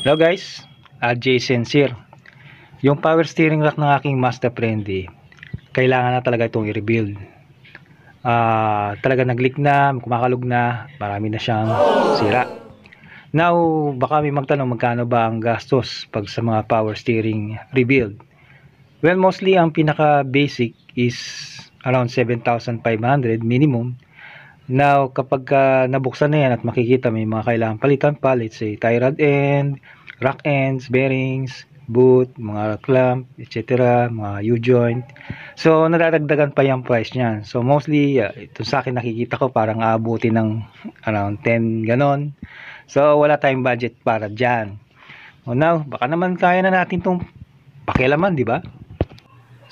Hello guys, Jason here. Yung power steering rack ng aking Mazda Friendly, kailangan na talaga itong i-rebuild. Talaga nag-leak na, kumakalog na, marami na siyang sira. Now, baka may magtanong magkano ba ang gastos pag sa mga power steering rebuild. Well, mostly ang pinaka basic is around 7,500 minimum. Now, kapag nabuksan na yan at makikita may mga kailangan palitan pa, let's say tie rod end, rack ends, bearings, boot, mga clamp, etc., mga U-joint. So, nadadagdagan pa yung price niyan. So, mostly, ito sa akin nakikita ko parang aabuti ng around 10 ganon. So, wala tayong budget para dyan. Now, baka naman kaya na natin itong pakialaman, di ba?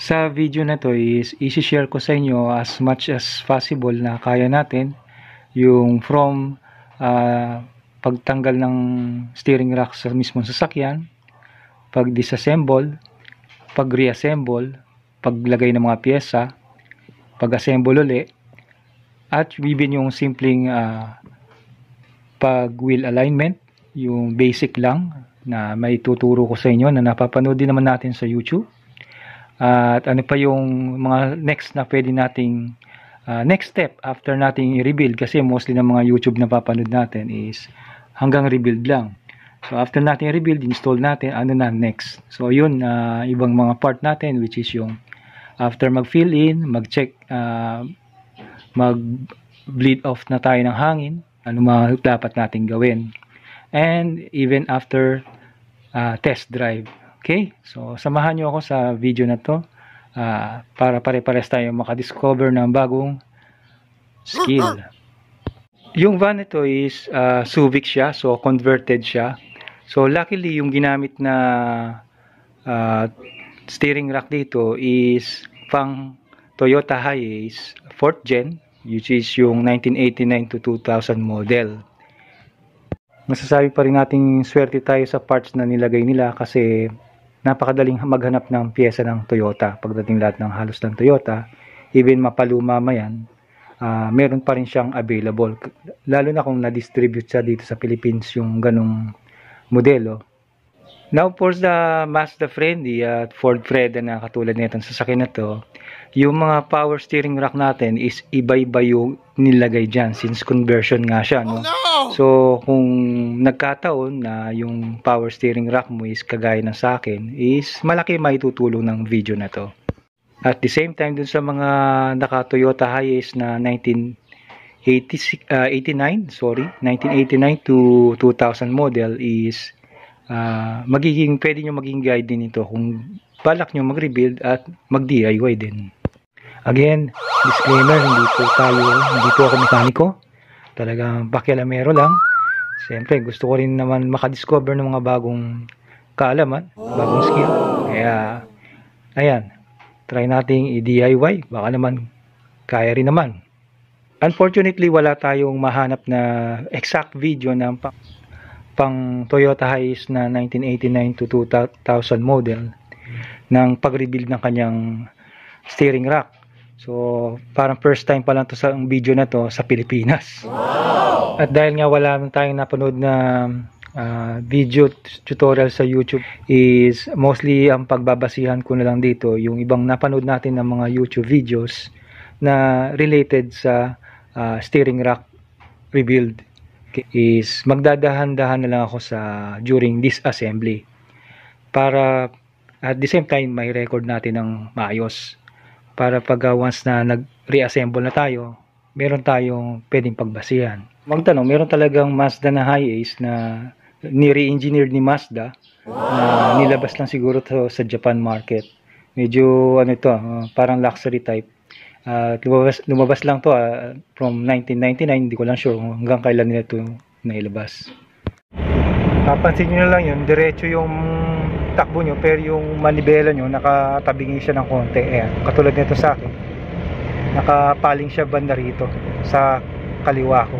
Sa video na to is isi-share ko sa inyo as much as possible na kaya natin yung from pagtanggal ng steering rack sa mismong sasakyan, pag-disassemble, pag-reassemble, paglagay ng mga pyesa, pag-assemble uli, at even yung simpleng pag-wheel alignment, yung basic lang na may tuturo ko sa inyo na napapanood din naman natin sa YouTube. At ano pa yung mga next na pwede nating next step after nating i-rebuild, kasi mostly ng mga YouTube na papanood natin is hanggang rebuild lang. So after natin i-rebuild, install natin, ano na next. So yun, ibang mga part natin which is yung after mag-fill in, mag-check, mag-bleed off na tayo ng hangin, ano mga dapat nating gawin. And even after test drive. Okay, so samahan nyo ako sa video na to para pare-pares tayo makadiscover ng bagong skill. Yung van ito is Subic siya, so converted siya. So luckily yung ginamit na steering rack dito is pang Toyota Hiace 4th gen, which is yung 1989 to 2000 model. Masasabi pa rin nating swerte tayo sa parts na nilagay nila kasi napakadaling maghanap ng pyesa ng Toyota. Pagdating lahat ng halos ng Toyota, even mapaluma yan, meron pa rin siyang available. Lalo na kung na-distribute siya dito sa Philippines yung ganong modelo. Now for the Mazda Friendly at Ford Freda na katulad nitong sasakyan na to, yung mga power steering rack natin is iba-iba yung nilagay dyan since conversion nga siya. No? Oh, no! So kung nagkataon na yung power steering rack mo is kagaya ng sa akin, is malaki maitutulong ng video na to. At the same time dun sa mga naka Toyota Hiace na 1989 to 2000 model is pwede nyo maging guide din ito kung balak nyo mag-rebuild at mag-DIY din. Again, disclaimer, hindi po ako mekaniko. Talagang pakialamero lang. Siyempre, gusto ko rin naman makadiscover ng mga bagong kaalaman, bagong skill. Kaya, ayan, try nating i-DIY. Baka naman, kaya rin naman. Unfortunately, wala tayong mahanap na exact video ng pang Toyota Hiace na 1989 to 2000 model ng pag-rebuild ng kanyang steering rack. So, parang first time pa lang to sa video na to sa Pilipinas. Wow! At dahil nga wala nang tayong napanood na video tutorial sa YouTube, is mostly ang pagbabasihan ko na lang dito yung ibang napanood natin ng mga YouTube videos na related sa steering rack rebuild. Is magdadahan-dahan na lang ako sa during this assembly para at the same time may record natin ng maayos para pag once na nag-reassemble na tayo, meron tayong pwedeng pagbasihan. Magtanong, meron talagang Mazda na Hiace na ni-re-engineered ni Mazda. Wow! Na nilabas lang siguro to sa Japan market. Medyo ano ito, parang luxury type. Lumabas lang to from 1999, hindi ko lang sure hanggang kailan nila ito nailabas. Papansin nyo na lang yun, diretso yung takbo nyo, pero yung manibela nyo nakatabingi siya ng konti. Ayan, katulad nito sa akin, nakapaling siya banda rito sa kaliwa ko,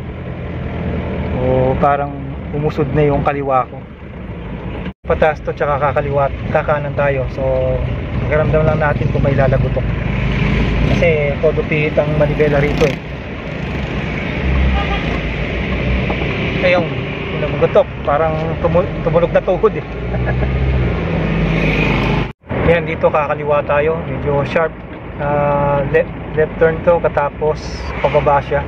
o parang umusod na yung kaliwa ko. Pataas to tsaka kakanan tayo, so magkaramdam lang natin kung may lalagutok kasi todo pihit ang manibela rito eh. Ayun, Namugutok. Parang tumunog na tuhod eh. Yan, dito kakaliwa tayo. Medyo sharp. Left turn to, katapos pababa siya.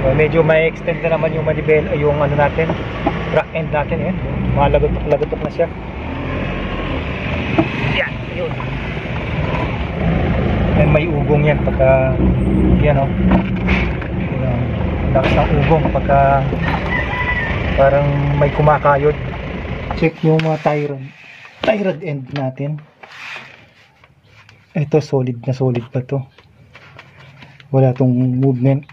So, medyo may extend na naman yung manibel, yung ano natin, rack end natin eh. Mga lagotok na siya. Yan, yun. And may ugong yan pagka yan o. Lakas ng ugong pagka parang may kumakayod. Check yung mga tie rod end natin. Ito solid na solid pa to. Wala tong movement.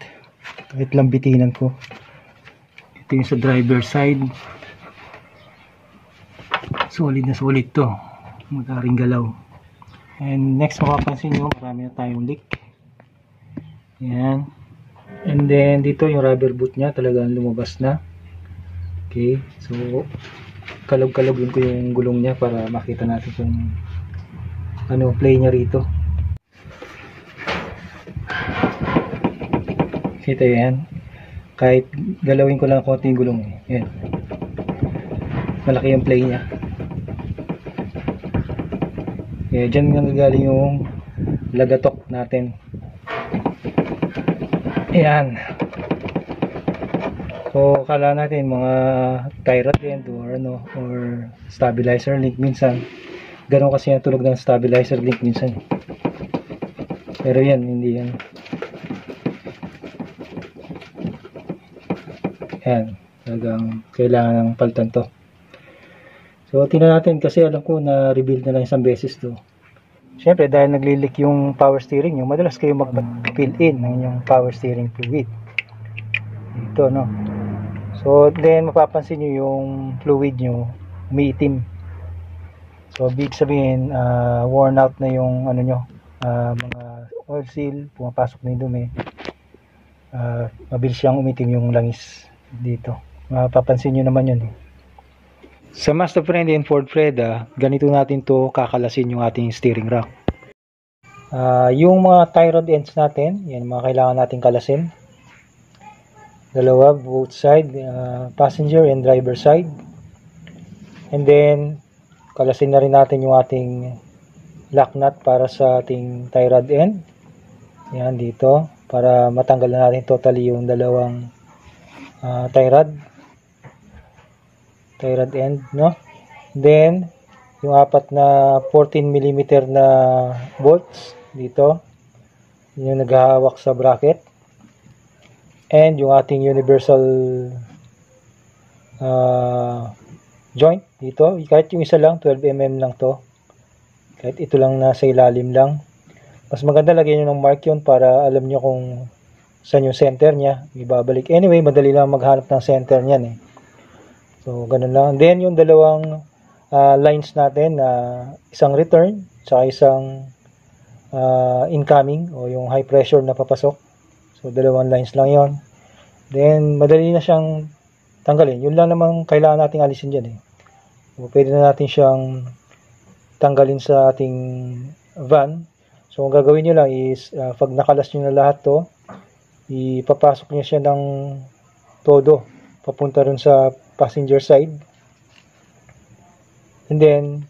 Kahit lang bitinan ko. Ito yung sa driver side. Solid na solid to. Mataring galaw. And next mapapansin nyo, marami na tayong leak. Yan. And then dito yung rubber boot nya talagang lumabas na. Okay. So kalog-kalogin ko yung gulong nya para makita natin kung ano play nya rito. Kita yan. Kahit galawin ko lang konti yung gulong eh. Yan. Malaki yung play nya. Kaya dyan nanggaling yung lagatok natin. Ayan. So kala natin mga tie rod end or stabilizer link minsan. Ganun kasi natulog ng stabilizer link minsan. Pero yan, hindi yan. Ayan. Talagang kailangan ng palitan to. So, tingnan natin kasi alam ko na rebuild na lang isang beses to. Siyempre, dahil naglilik yung power steering nyo, madalas kayo mag-fill in ng yung power steering fluid. Ito, no? So, then, mapapansin nyo yung fluid nyo, umiitim. So, big sabihin, worn out na yung ano nyo, mga oil seal, pumapasok na yung dumi. Mabilis siyang umitim yung langis dito. Mapapansin nyo naman yun. Sa Mazda Friendly and Ford Freda, ganito natin to kakalasin yung ating steering rack. Yung mga tie rod ends natin, yan mga kailangan natin kalasin. Dalawa, both side, passenger and driver side. And then, kalasin na rin natin yung ating lock nut para sa ating tie rod end. Yan dito, para matanggal na natin totally yung dalawang tie rod end, no? Then yung apat na 14 mm na bolts dito, yung naghahawak sa bracket, and yung ating universal joint dito, kahit yung isa lang 12 mm lang to, kahit ito lang nasa ilalim lang. Mas maganda lagyan nyo ng mark yun para alam nyo kung saan yung center nya ibabalik. Anyway, madali lang maghanap ng center nyan eh. So, ganun lang. Then, yung dalawang lines natin na isang return, saka isang incoming o yung high pressure na papasok. So, dalawang lines lang yon. Then, madali na siyang tanggalin. Yun lang naman kailangan nating alisin dyan eh. So, pwede na natin siyang tanggalin sa ating van. So, ang gagawin nyo lang is, pag nakalas nyo na lahat to, ipapasok nyo siya ng todo papunta rin sa passenger side, and then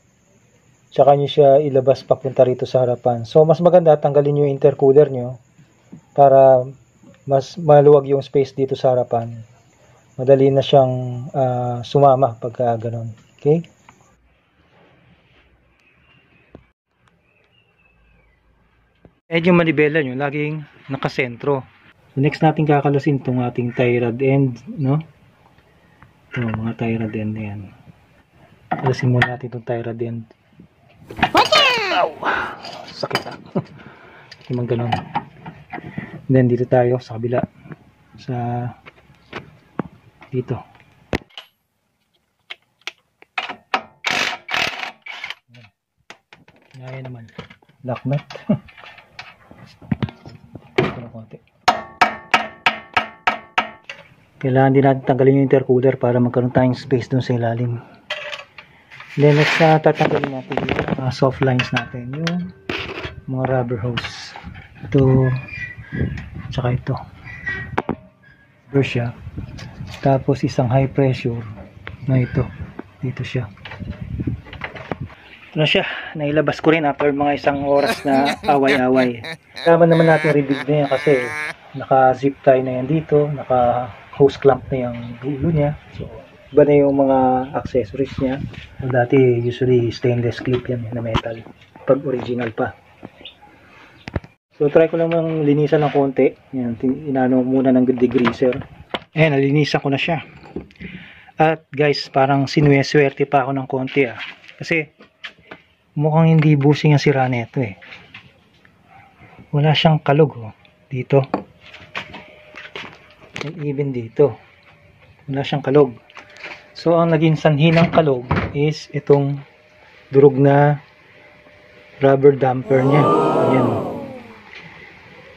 tsaka nyo siya ilabas papunta rito sa harapan. So mas maganda tanggalin nyo yung intercooler nyo para mas maluwag yung space dito sa harapan. Madali na siyang sumama pagka ganon. Okay? Yung manibela nyo laging nakasentro. So next natin kakalasin itong ating tie rod end, no? Ito, mga tie rod end na yan. Kalasin muna natin itong tie rod end. Ow! Sakit ah. Yung ganon. Then dito tayo sa kabila. Sa dito. Ngayon naman. Lock nut. Ito na konti. Kailangan din natin tanggalin yung intercooler para magkaroon tayong space dun sa ilalim. Then next na tatanggalin natin yung soft lines natin, yung mga rubber hose. Ito, tsaka ito. Bersia. Tapos isang high pressure na ito. Dito siya. Ito na siya. Nailabas ko rin after mga isang oras na away-away. Kailangan naman natin rebuild na yan kasi naka-zip tie na yan dito. Naka-hose clamp na yung dulo niya. So, iba na yung mga accessories niya. So, dati usually stainless clip yan na metal. Pag original pa. So, try ko lang linisan ng konti. Yan, inano muna ng degreaser. Ayan, nalinisan ko na siya. At guys, parang sinuwerte pa ako ng konti Kasi, mukhang hindi busing ang sira nito Wala siyang kalog dito. And even dito. Wala siyang kalog. So, ang naging sanhi ng kalog is itong durog na rubber damper niya. Ayan.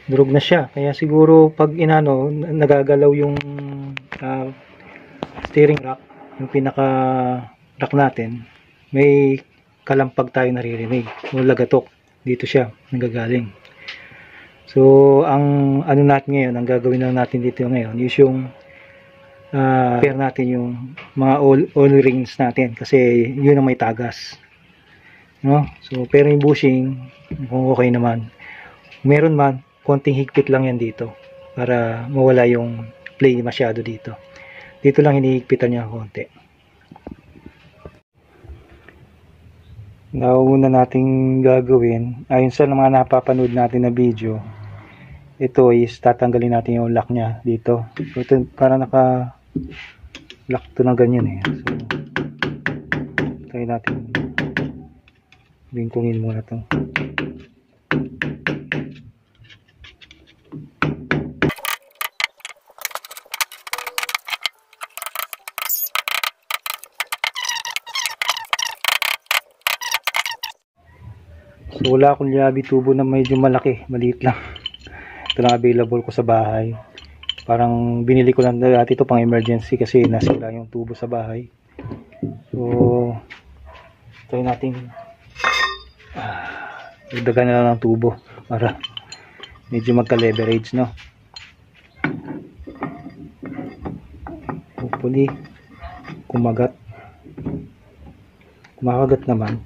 Durog na siya. Kaya siguro pag nagagalaw yung steering rack, yung pinaka rack natin, may kalampag tayo naririnig. O lagatok. Dito siya nagagaling. So, ang natin ngayon, ang gagawin lang natin dito ngayon is yung pair natin yung mga oil rings natin kasi yun ang may tagas. No? So, pero yung bushing, kung okay naman. Meron man, konting higpit lang yan dito para mawala yung play masyado dito. Dito lang hinihigpitan niya konti. Nauna nating gagawin, ayon sa mga napapanood natin na video, ito is tatanggalin natin yung lock niya dito. So, ito para naka-lock to na ganyan So, try natin bingkungin muna to. So, wala akong liabi tubo na medyo malaki, maliit lang. Ito lang available ko sa bahay. Parang binili ko lang dati ito pang emergency kasi nasira yung tubo sa bahay. So, try natin dagdagan na lang ng tubo para medyo magka-leverage, no? Hopefully, kumakagat naman.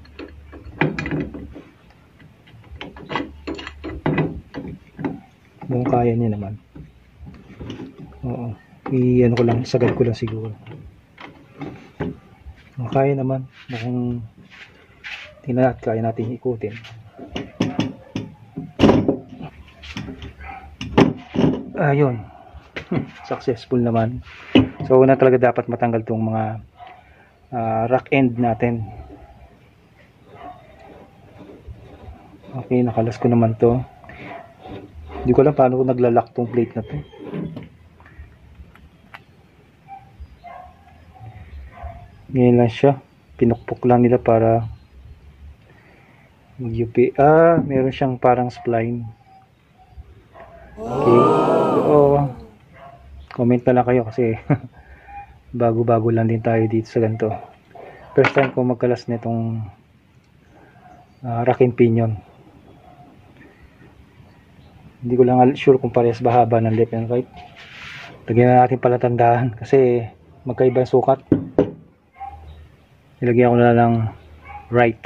Kung kaya niya naman. Oo. Ano ko lang, sagad ko lang siguro. Kung kaya naman, mukhang tingnan at kaya natin ikutin. Ayun. Successful naman. So, una talaga dapat matanggal tong mga rack end natin. Okay, nakalas ko naman to. Hindi ko alam paano ko naglalak tong plate na to. Ngayon lang siya. Pinukpok lang nila para mag-UP. Meron siyang parang spline. Okay. So, comment na lang kayo kasi bago-bago lang din tayo dito sa ganito. First time ko magkalas nitong rack and pinion. Hindi ko lang sure kung parehas ba haba ng left and right. Lagyan na natin palatandaan kasi magkaiba ang sukat. Nilagyan ko na lang right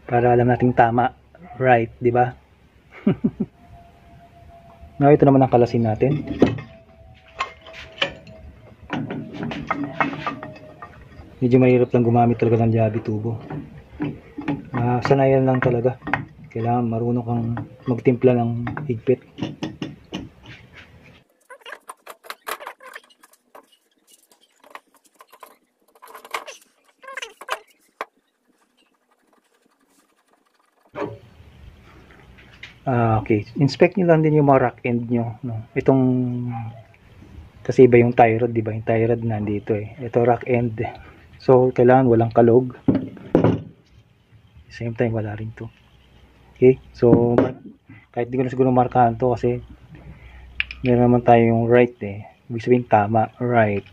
para alam nating tama. Right, di ba? Now, ito naman ang kalasin natin. Medyo mahirap lang gumamit talaga ng jabi tubo. Sanayan lang talaga. Kailangan marunong kang magtimpla ng higpit. Okay, inspect nyo lang din yung mga rack end nyo, no? Itong kasi iba yung tie rod, di ba? Yung tie rod nandito Ito rack end. So kailangan walang kalog. Same time wala rin to. Okay, so kahit di ko na siguro markahan to kasi meron naman tayong right ibig sabihin tama, right.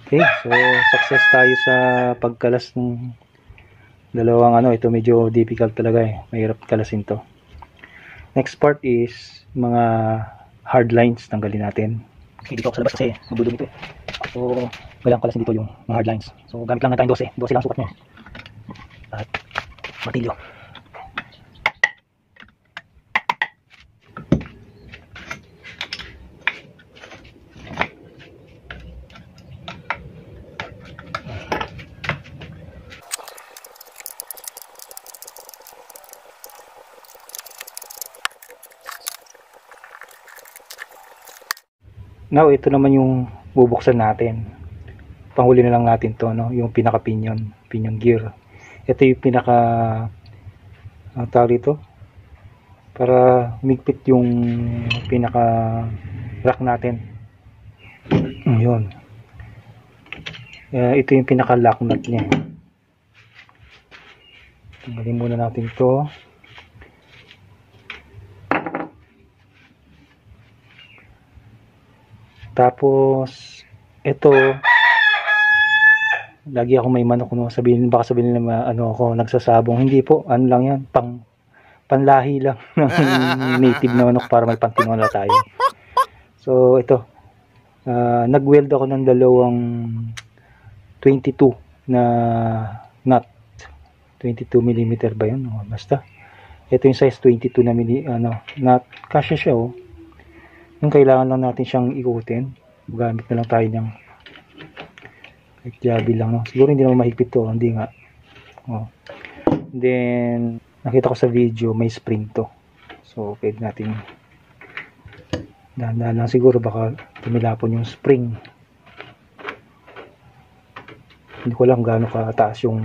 Okay, so success tayo sa pagkalas ng dalawang ito medyo difficult talaga mahirap kalasin to. Next part is mga hard lines, tanggalin natin Okay, dito ako sa labas kasi magdudumi ito eh. So, kailangan kalas dito yung mga hard lines. So, gamit lang na tayong 12. 12 lang sukat nyo. At martilyo. Now, ito naman yung bubuksan natin. Panghuli na lang natin to, no? Yung pinaka pinion gear. Ito yung pinaka ang tawag dito para migpit yung pinaka rack natin. Ayun. Ito yung pinaka lock nut niya. Tanggalin muna natin to. Tapos ito, lagi ako may manok, no? Baka sabihin na ano ako nagsasabong. Hindi po, ano lang yan, panlahi lang ng native na manok para may pantinola tayo. So ito, nag-weld ako ng dalawang 22 na nut. 22mm ba yun? O, basta ito yung size 22 na nut. Kasya siya, oh. Yung kailangan lang natin siyang ikutin. Gamit na lang tayo ng kahit jabi lang, no? Siguro hindi naman mahigpit to, hindi nga. Oh. Then nakita ko sa video may spring to. So pwede natin dahan-dahan lang, siguro baka tumilapon yung spring. Hindi ko lang gaano kataas yung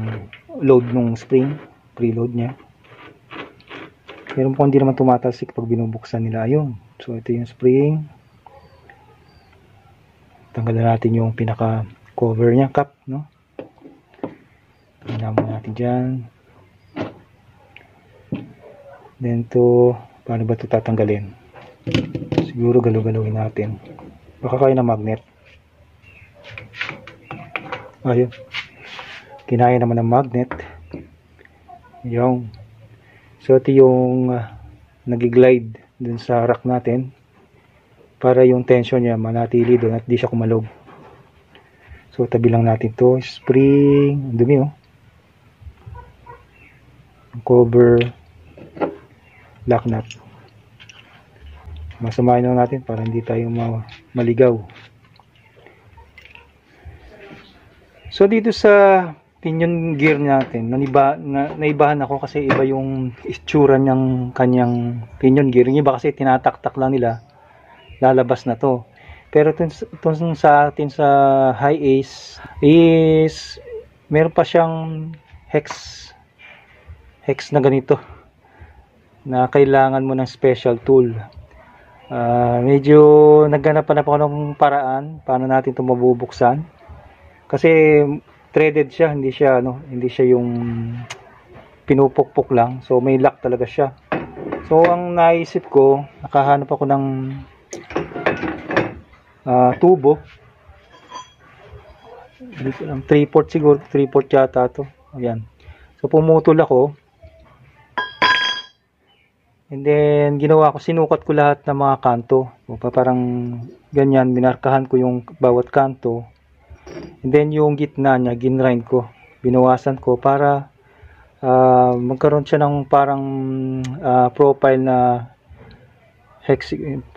load ng spring, preload niya. Pero mukhang hindi naman tumatalsik pag binubuksan nila. Ayun. So ito yung spring. Tanggalan natin yung pinaka cover niya, cap, no? Tanggalan natin dyan. Then to, paano ba ito tatanggalin? Siguro galaw-galawin natin. Baka kaya na magnet. Ayun. Kinaya naman ng magnet. Yung. So ito yung nag-glide dun sa rack natin para yung tension niya manatili doon at di siya kumalog. So tabi lang natin to. Spring, dumi, oh. Cover, lock nut. Masamahin lang natin para hindi tayo maligaw. So dito sa pinion gear natin, naibahan ako kasi iba yung itsura ng kanyang pinion gear. Yung iba kasi tinataktak lang nila, lalabas na to. Pero itong sa atin sa high ace is meron pa siyang hex na ganito na kailangan mo ng special tool. Medyo nagganapan ako ng paraan paano natin ito mabubuksan kasi threaded siya, hindi siya yung pinupukpok lang. So may lock talaga siya. So ang naisip ko, nakahanap ako ng tubo. 3/4 siguro, 3/4 yata to. Ayan. So pumutol ako. And then ginawa ko, sinukat ko lahat ng mga kanto. So, parang ganyan, minarkahan ko yung bawat kanto. And then yung gitna niya, ginrind ko. Binawasan ko para magkaroon siya ng parang profile na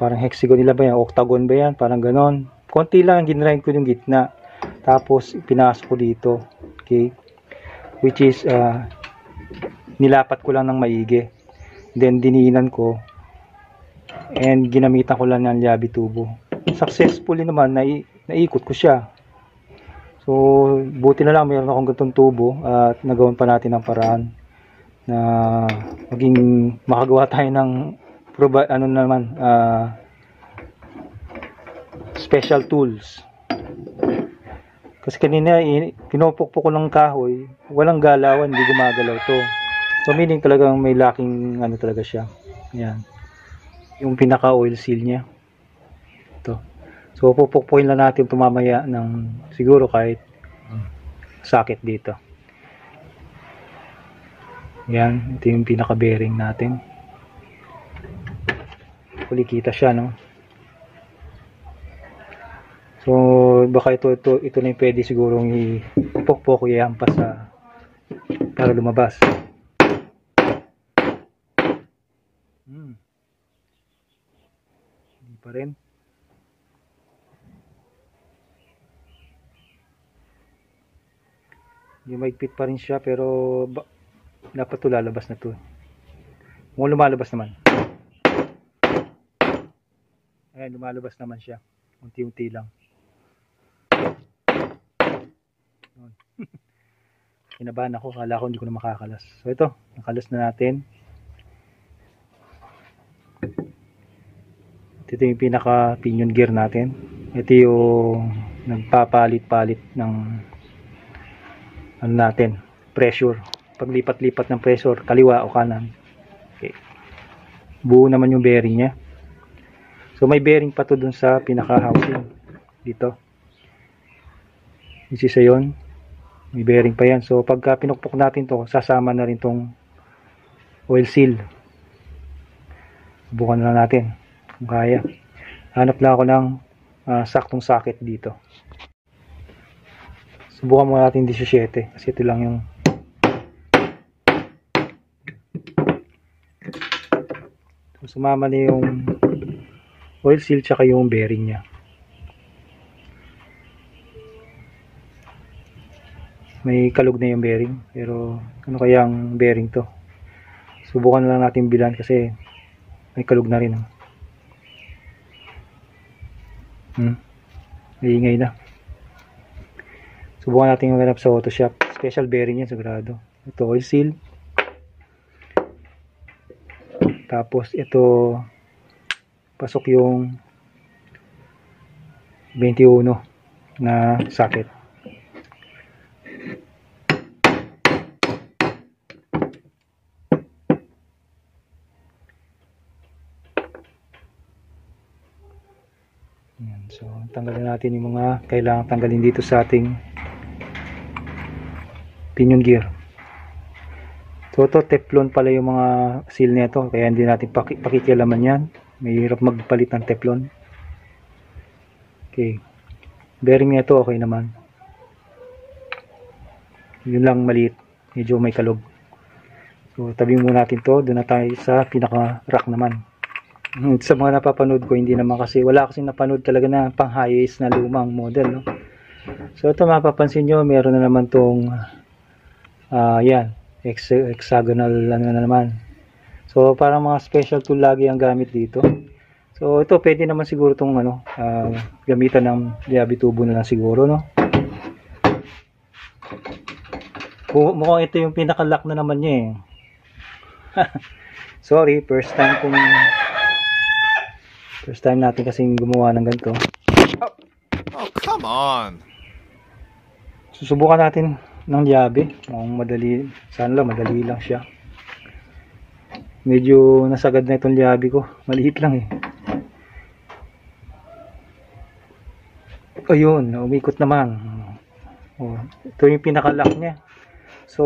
parang hexagon nila ba yan? Octagon ba yan? Parang ganon. Konti lang, ginrind ko yung gitna. Tapos pinasok ko dito. Okay? Which is nilapat ko lang ng maigi. Then diniinan ko. And ginamitan ko lang ng yabi tubo. Successfully naman, naikot ko siya. So, buti na lang mayroon akong ganitong tubo at nagawan pa natin ng paraan na maging makagawa tayo ng special tools. Kasi kanina pinupukpok ko ng kahoy, walang galawan, hindi gumagalaw to. So meaning talagang may lacking talaga siya. Ayan. Yung pinaka oil seal niya. Ito. So pupukpukin lang natin tumamaya ng siguro kahit socket dito. Yan, ito yung pinaka bearing natin. Huli kita siya, no? So baka ito na yung pwede sigurong ipokpok yan pa sa para lumabas. Hindi pa rin. Yung maigpit pa rin siya, pero dapat to lalabas na to. Kung lumalabas naman. Ayan, lumalabas naman siya. Unti-unti lang. Kinabahan ako, kala ko hindi ko na makakalas. So ito, nakalas na natin. Ito yung pinaka pinion gear natin. Ito yung nagpapalit-palit ng ano natin, pressure. Paglipat-lipat ng pressure, kaliwa o kanan. Okay. Buo naman yung bearing niya. So may bearing pa to dun sa pinaka housing dito. This is yun. May bearing pa yan. So pagka pinukpok natin to, sasama na rin tong oil seal. Bukan na natin kung kaya. Hanap lang ako ng saktong socket dito. Subukan muna natin 17 kasi ito lang yung sumama na yung oil seal tsaka yung bearing nya. May kalog na yung bearing, pero ano kayang bearing to? Subukan na lang natin bilan kasi may kalog na rin. Iingay na. Subukan natin maghanap sa auto shop. Special bearing yan sigurado. Ito oil seal. Tapos ito pasok yung 21 na socket. Yan. So tanggalin natin yung mga kailangan tanggalin dito sa ating pinion gear. So ito teflon pala yung mga seal nito, kaya hindi natin pakikialaman yan. Mahirap magpalit ng teflon. Okay. Bearing nito okay naman. Yun lang maliit, medyo may kalog. So tabi muna natin to, doon na tayo sa pinaka rack naman. Sa mga napapanood ko, hindi naman kasi wala kasi napanood talaga na pang highest na lumang model, no? So ito mapapansin nyo, meron na naman tong yan, hexagonal ano na naman. So parang mga special tool lagi ang gamit dito. So ito pwede naman siguro tong ano, gamitan ng diaby tubo na lang siguro, no? Mukhang ito yung pinaka-lock na naman niya eh. Sorry, first time natin kasing gumawa ng ganito. Oh, come on. Susubukan natin ng diaby. Mukhang madali, sana lang madali lang siya. Medyo nasagad na itong diaby ko. Maliit lang eh. Ayun, umikot naman. Oh, ito yung pinaka-lock niya. So,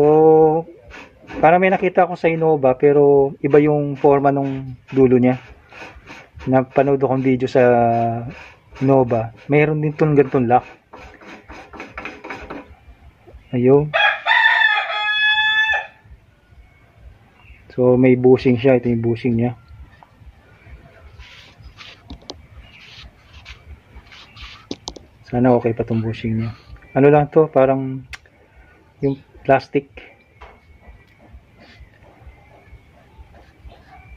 para may nakita ako sa Innova pero iba yung forma ng dulo niya. Napanood akong video sa Innova. Mayroon din itong ganitong lock. Ayun. So may bushing siya. Ito yung bushing niya. Sana okay pa itong bushing niya. Ano lang to, parang yung plastic.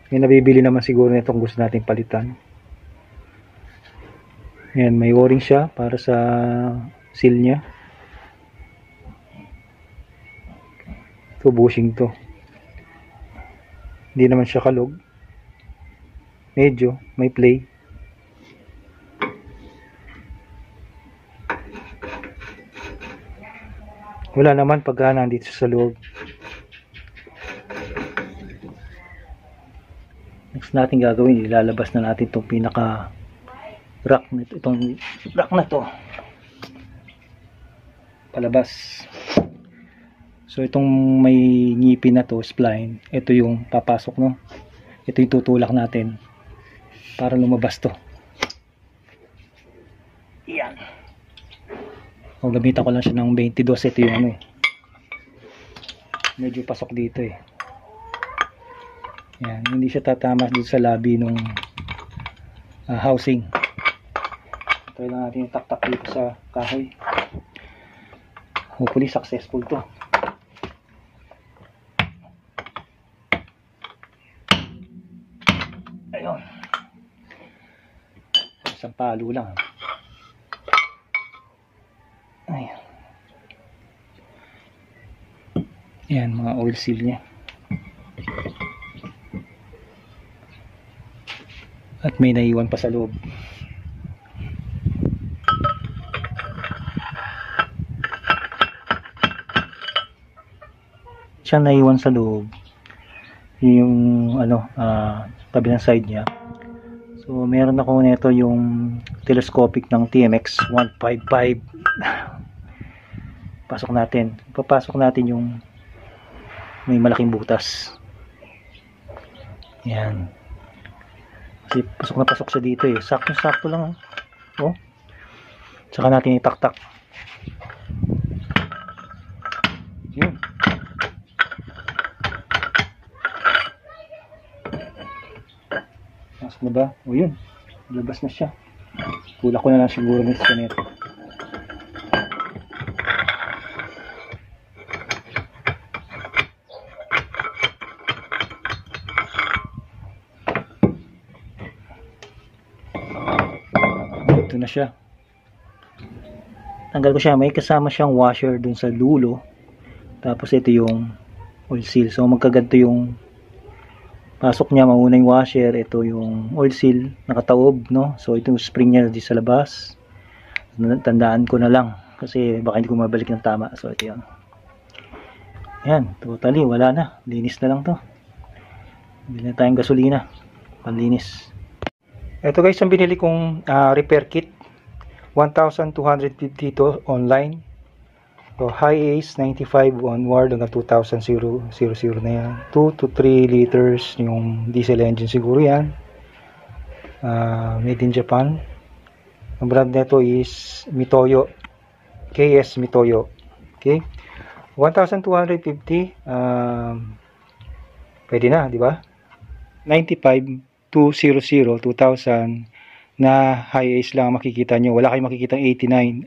May nabibili naman siguro nitong gusto nating palitan. Ayan, may o-ring siya para sa seal niya. Ito bushing to. Hindi naman siya kalog. Medyo may play. Wala naman pagka nandito sa loob. Next natin gagawin, ilalabas na natin itong pinaka rack nito, itong rack na to palabas. So itong may ngipin na to, spline, ito yung papasok, no? Ito yung tutulak natin para lumabas to. Yan. So gamitan ko lang siya ng 22. Ito yung ano eh, medyo pasok dito eh. Yan, hindi siya tatama dito sa labi nung housing. Try lang natin yung tak-tak dito sa kahoy. Hopefully successful to. Ayun, isang palo lang. Ayan. Yan, mga oil seal nya. At may naiwan pa sa loob. Siyang naiwan sa loob yung ano, tabi ng side nya. So meron ako nito yung telescopic ng TMX 155. Pasok natin. Papasok natin yung may malaking butas. Yan. Kasi pasok na pasok siya dito eh. Sakto lang. Oh. Saka natin itaktak. Yun. Pasok na ba? O yun. Labas na siya. Tulak ko na lang siguro nito. Ito na siya. Tanggal ko siya. May kasama siyang washer dun sa dulo. Tapos ito yung oil seal. So magkaganto yung pasok niya. Mauna yung washer. Ito yung oil seal. Nakataob, no? So ito yung spring niya di sa labas. Tandaan ko na lang. Kasi baka hindi ko mabalik ng tama. So ito yun. Yan. Totally. Wala na. Linis na lang to. Bili na tayong gasolina. Panlinis. Ito guys, ang binili kong repair kit. 1,250 to online. So high ace 95 onward hanggang 2,000 na yan. 2 to 3 liters yung diesel engine siguro yan. Made in Japan. Ang brand nito is Mitoyo. KS Mitoyo. Okay. 1,250. Pwede na, di ba? 95 200, 2000 na high ace lang makikita nyo. Wala kayong makikita 89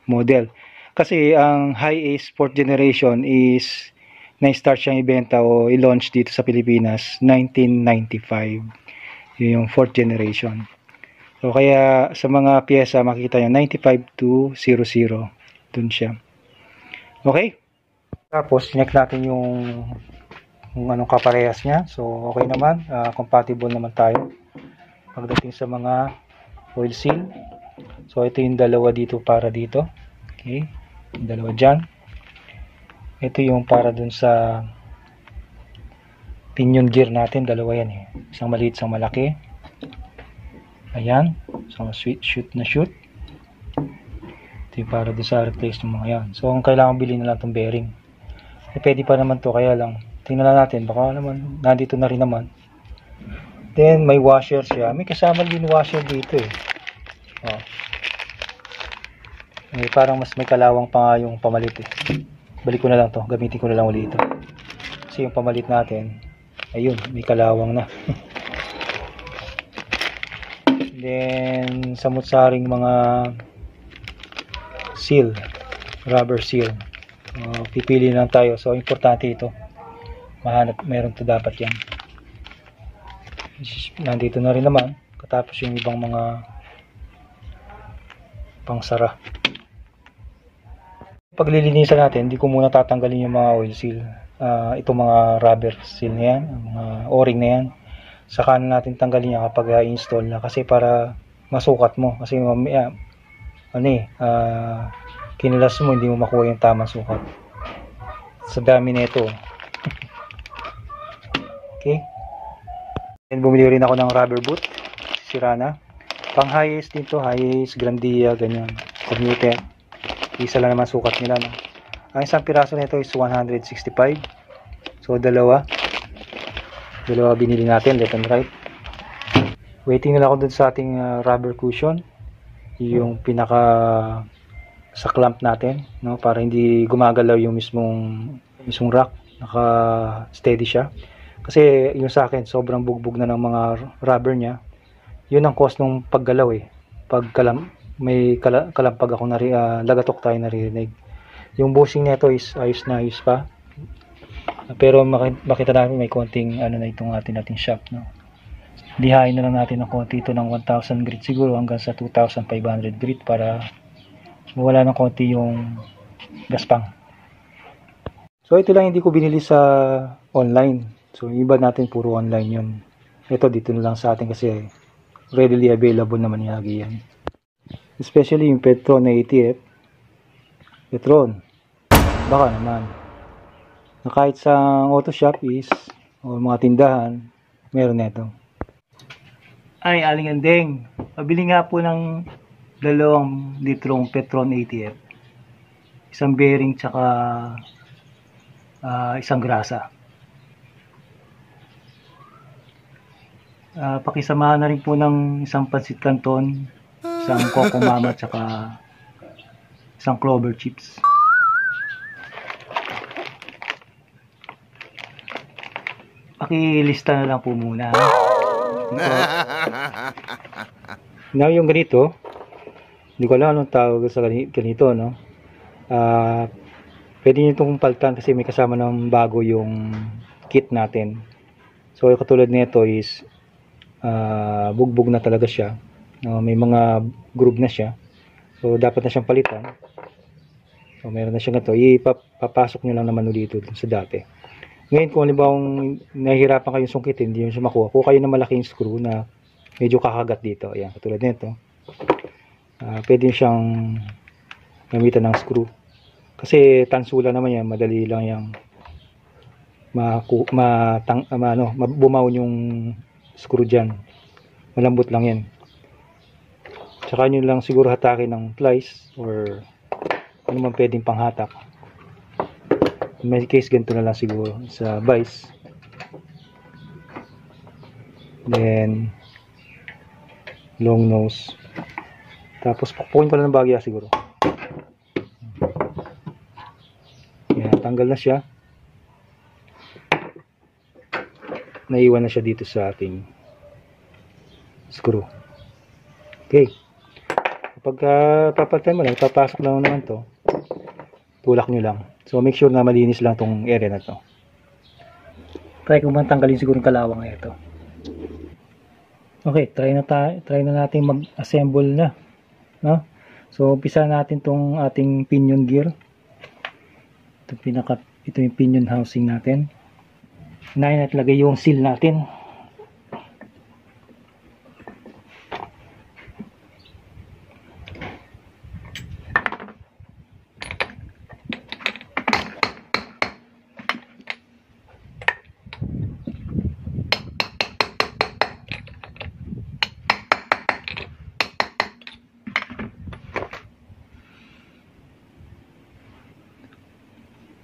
model. Kasi ang high ace 4th generation is na-start siyang ibenta o i-launch dito sa Pilipinas 1995. Yun yung 4th generation. So kaya sa mga pyesa makikita nyo 95 200. Dun siya. Okay? Tapos sinek natin yung anong kaparehas niya. So okay naman, compatible naman tayo pagdating sa mga oil seal. So ito yung dalawa dito para dito. Okay, yung dalawa dyan. Ito yung para dun sa pinion gear natin. Dalawa yan eh, isang maliit, isang malaki. Ayan, isang shoot na shoot. Ito yung para dun sa replace ng mga yan. So ang kailangan bilhin na lang itong bearing. Pwede pa naman to, kaya lang tingnan lang natin, baka naman nandito na rin naman. Then may washer siya. May kasama din washer dito eh. Oh. Parang mas may kalawang pa nga yung pamalit eh. Balik ko na lang to, gamitin ko na lang ulit ito. Kasi yung pamalit natin, ayun, may kalawang na. Then samut-saring mga seal, rubber seal. Pipili lang tayo. So importante ito. Mahanap, meron to dapat yan. Nandito na rin naman. Katapos yung ibang mga pangsara. Paglilinisan natin, hindi ko muna tatanggalin yung mga oil seal. Itong mga rubber seal na yan, mga o-ring na yan. Saka na natin tanggalin yan kapag install na. Kasi para masukat mo. Kasi mamaya, kinilas mo, hindi mo makuha yung tamang sukat. Sa dami na ito. Okay. And bumili rin ako ng rubber boot. Sira na. Pang high ace din to. High ace, Grandia, ganyan. Commuter. Isa lang naman sukat nila. No? Ang isang piraso nito is 165. So dalawa. Dalawa binili natin. Left and right. Waiting na lang ako dun sa ating rubber cushion. Yung pinaka sa clamp natin, no, para hindi gumagalaw yung mismong rack, naka steady siya. Kasi yung sa akin sobrang bugbog na ng mga rubber niya. Yun ang cause nung paggalaw eh. Pag may kalampag ako lagatok tayo naririnig. Yung bushing nito is ayos na ayos pa. Pero makita namin may konting ano na itong ating shaft, no. Lihain na lang natin ng konti ito ng 1000 grit siguro hanggang sa 2500 grit para mawala ng konti yung gaspang. So ito lang hindi ko binili sa online. So yung iba natin puro online yun. Ito dito na lang sa atin kasi readily available naman yagi yan. Especially yung Petron na ATF. Petron. Baka naman. Na kahit sa auto shop is o mga tindahan, meron na ito. Ay, Aling Andeng. Pabili nga po ng 2 litrong Petron ATF. Isang bearing tsaka isang grasa. Pakisamahan na rin po ng isang pansit canton, isang coco mama tsaka isang clover chips. Pakilista na lang po muna. Now yung ganito, hindi ko alam anong tawag sa ganito, no? Pwede nyo itong paltan kasi may kasama ng bago yung kit natin. So katulad nito is bugbog na talaga siya, may mga groove na siya, so dapat na siyang palitan. So meron na siyang ito, ipapasok nyo lang naman ulit dito sa dati. Ngayon kung halimbawa nahihirapan kayong sungkitin, hindi nyo siya makuha, kuha kayo ng malaking screw na medyo kakagat dito. Ayan, katulad nito. Pwede siyang gamitan ng screw kasi tansula naman yan, madali lang yung bumawon yung screw dyan. Malambot lang yan. Tsaka nyo lang siguro hatakin ng plies or ano man pwedeng panghatak. In my case ganito na lang siguro sa vise. Then long nose. Tapos pukpukin ko lang ng bagya siguro. Yan, tanggal na siya. Naiwan na siya dito sa ating screw. Okay. Kapag papalitan mo lang, papasok lang naman to, tulak nyo lang. So make sure na malinis lang tong area na to. Try ko man tanggalin siguro yung kalawang na ito. Okay, try na natin mag-assemble na, no? So umpisa natin tong ating pinion gear. Ito yung pinion housing natin. Unahin natin lagay yung seal natin.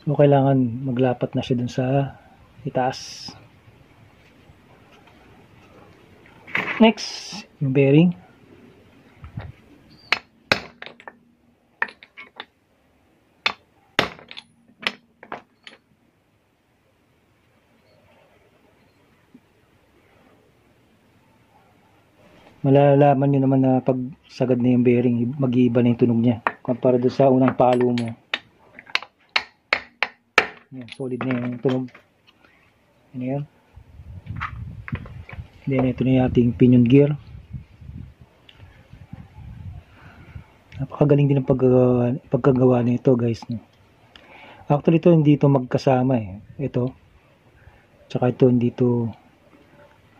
So kailangan maglapat na siya dun sa itaas. Next, yung bearing. Malalaman nyo naman na pag sagad na yung bearing, mag-iiba na yung tunog niya kumpara doon sa unang palo mo. Yan, solid na yung tunog. Ano yan? Then ito na yung ating pinion gear. Napakagaling din ang pagkagawa nito guys, no? Actually ito hindi ito magkasama eh. Ito tsaka ito hindi ito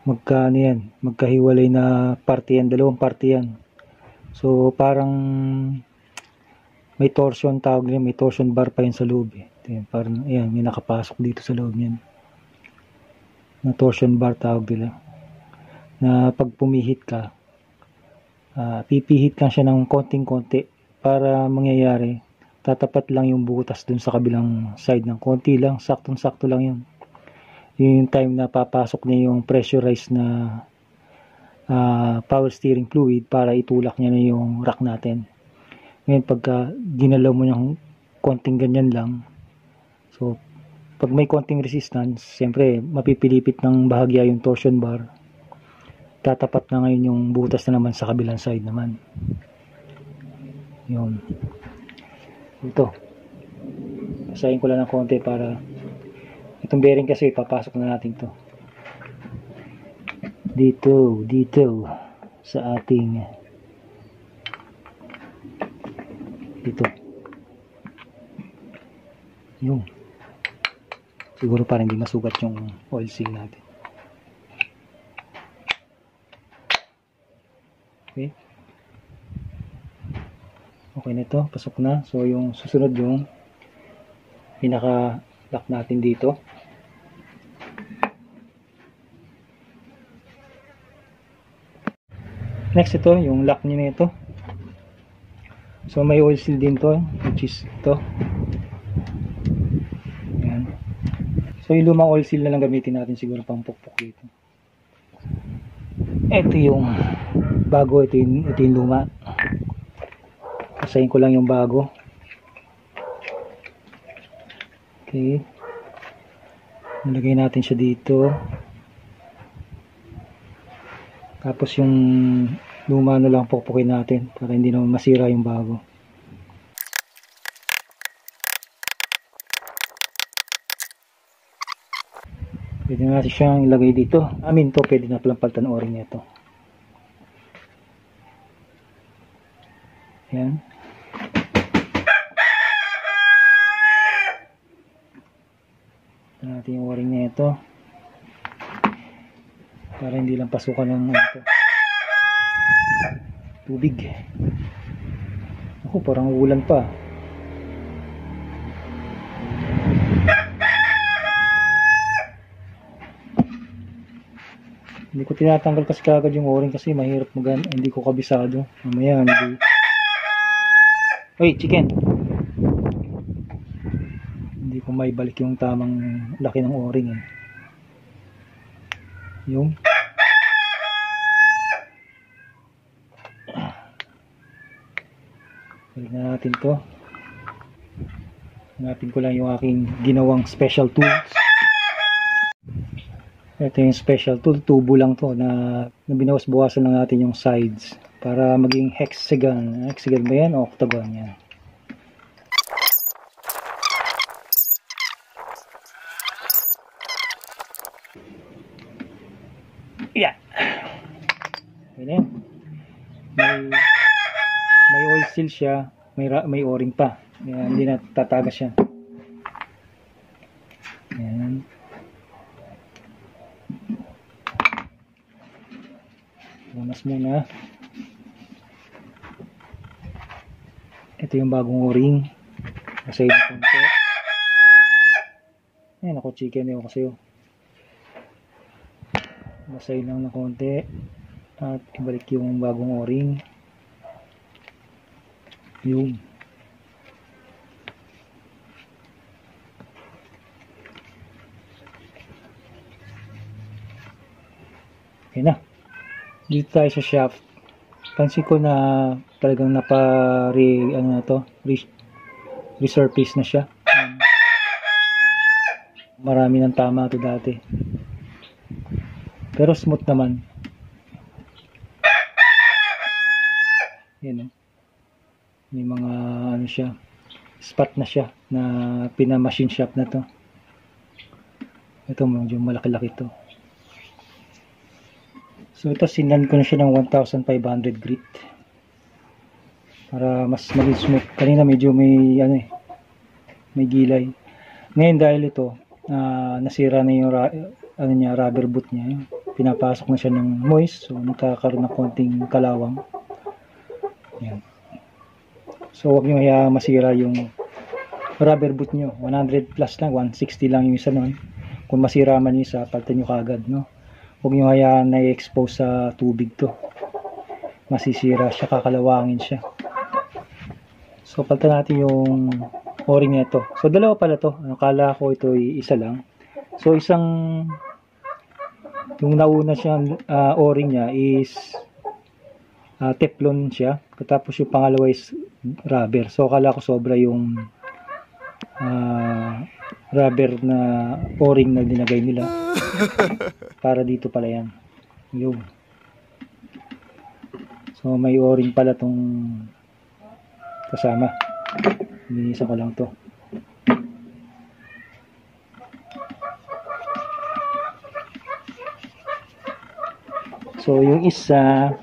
magkahiwalay na parte yan, dalawang parte yan. So parang may torsion tawag nila, may torsion bar pa yan sa loob eh. Yan, parang ayan, may nakapasok dito sa loob niyan na torsion bar tawag nila, na pag pumihit ka, pipihit lang siya ng konting-konti para mangyayari tatapat lang yung butas dun sa kabilang side ng konti lang, saktong-sakto lang yun. Yung time na papasok niya yung pressurized na power steering fluid para itulak niya na yung rack natin. Ngayon, pagka ginalaw mo ng konting ganyan lang, so, pag may konting resistance, siyempre, mapipilipit ng bahagya yung torsion bar. Tatapat na ngayon yung butas na naman sa kabilang side naman. Yun. Ito. Basahin ko lang ng konti para itong bearing kasi papasok na natin to. Dito sa ating dito. Yung siguro para hindi masugat yung oil seal natin. Okay. Okay na ito, pasok na. So yung susunod yung pinaka-lock natin dito. Next ito, yung lock nyo na ito. So may oil seal din to, which is ito. Ayan. So yung lumang oil seal na lang gamitin natin siguro pang pukpok dito. Ito yung bago, ito yung luma. Kasayin ko lang yung bago. Okay. Nilagay natin siya dito. Tapos yung luma na lang pukpukin natin para hindi naman masira yung bago. Pwede na natin siyang ilagay dito. Pwede na palang palitan ng o-ring nito. Ayan. Ito natin yung o-ring nito. Para hindi lang pasukan ng tubig. Ako, parang ulan pa. Hindi ko tinatanggal kasi kagad yung o-ring kasi mahirap hindi ko kabisado. Mamaya hindi. Oy, chicken! Hindi ko maibalik yung tamang laki ng o-ring eh. Yung balik na natin to. Hanapin ko lang yung aking ginawang special tools. Ito yung special tool, tubo lang to na binawas-bawasan lang natin yung sides para maging hexagon. Hexagon ba yan o octagon yan? Yeah. Okay na yan. May oil seal siya, may o-ring pa. Yan, hindi na tatagas siya. Yan. Bunas muna. Ito yung bagong o-ring. Masay na konti. Ayan ako, chicken yun kasi yun. Masay lang na konti. At ibalik yung bagong o-ring. Yung okay na. Dito tayo sa shaft. Pansin ko na talagang resurface na siya. Marami ng tama ito dati. Pero smooth naman. Yan o. May mga siya, spot na siya na pina-machine shop na to. Ito medyo malaki-laki to. So ito sinan ko na siya ng 1,500 grit para mas maging smooth. Kanina medyo may may gilay. Ngayon dahil ito nasira na yung rubber boot niya. Pinapasok na siya ng moist, so nagkakaroon ng konting kalawang. Yan. So huwag nyo kaya masira yung rubber boot nyo. 100 plus lang, 160 lang yung isa nun. Kung masira man yung isa, palitan nyo kagad, no? Huwag nyo kaya na-expose sa tubig to. Masisira siya, kakalawangin siya. So palitan natin yung o-ring nito. So dalawa pala to. Akala ko ito isa lang. So yung nauna siyang o-ring niya is Teflon siya. Tapos yung pangalawa is rubber. So akala ko sobra yung rubber na o-ring na dinagay nila. Para dito pala yan. Yung. So may o-ring pala tong kasama. Linisan ko lang to. So yung isa,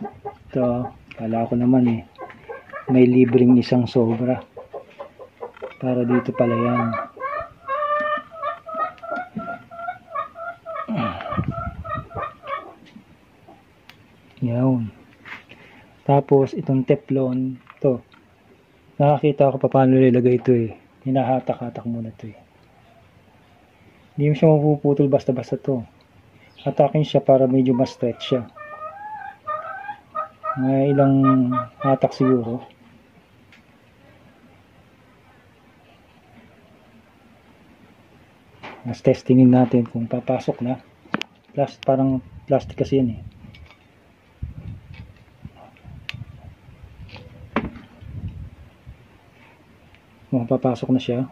ito, kala ko naman may libreng isang sobra. Para dito pala yan. Yan. Tapos itong Teflon, ito. Nakakita ko pa paano nilagay ito Hinahatak-hatak muna ito Hindi mo siya mapuputol basta-basta to. Hatakin siya para medyo mas stretch siya. May ilang hatak siguro. Mas testingin natin kung papasok na. Parang plastic kasi yan Kung papasok na siya.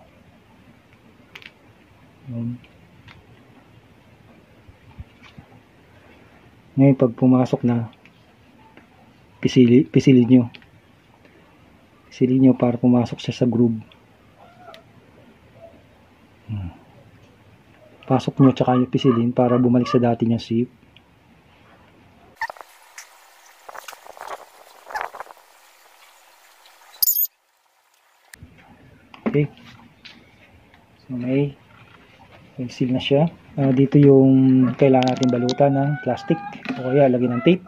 Ngayon pag pumasok na, pisilin nyo. Pisilin nyo para pumasok siya sa groove. Pasok nyo tsaka yung pisilin para bumalik sa dati niyang shape. Okay. So may seal na siya. Dito yung kailangan natin balutan ng plastic o kaya lagyan ng tape.